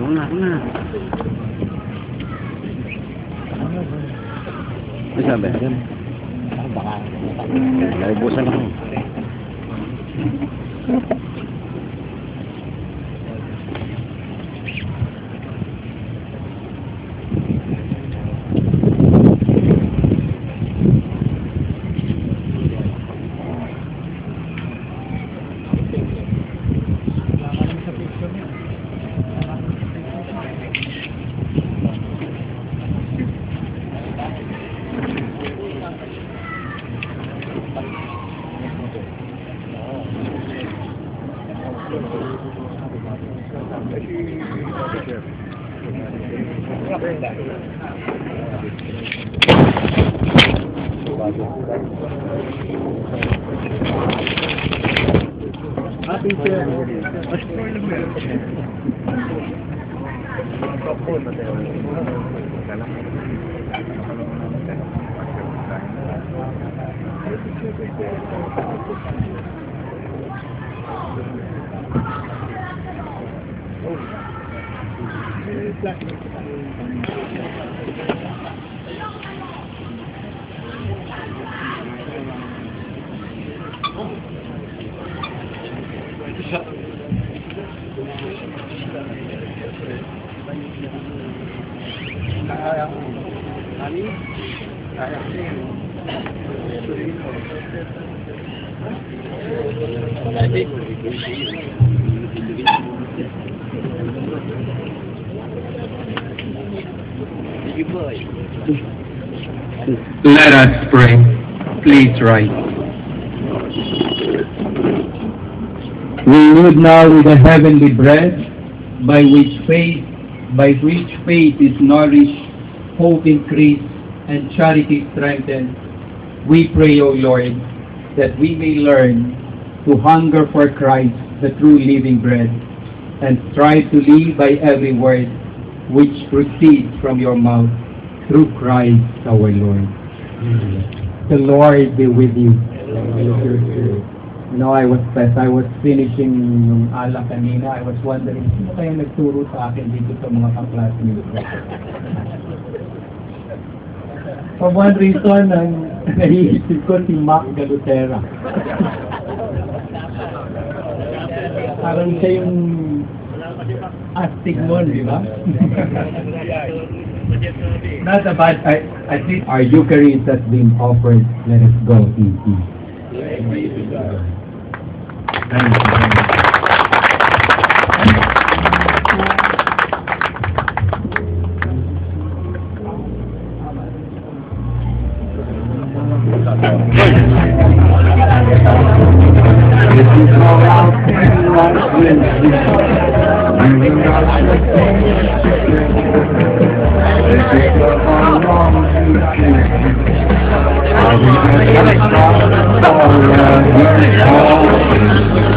Ako na. Ano sabi? Baka. Naubusan ako. Let us pray. Please rise. We would now with the heavenly bread, by which faith is nourished, hope increased, and charity strengthened. We pray, O Lord, that we may learn to hunger for Christ, the true living bread, and strive to live by every word which proceeds from your mouth, through Christ our Lord. The Lord be with you. You know, I was finishing yung ala kanina. I was wondering, sino kaya nagturo sa akin dito sa mga ka-classmates ko? For one reason, nahihisip ko si Mac Galutera. Parang siya yung astigmon, di ba? Not a bad, I think our Eucharist has been offered. Let us go in peace. Thank you. I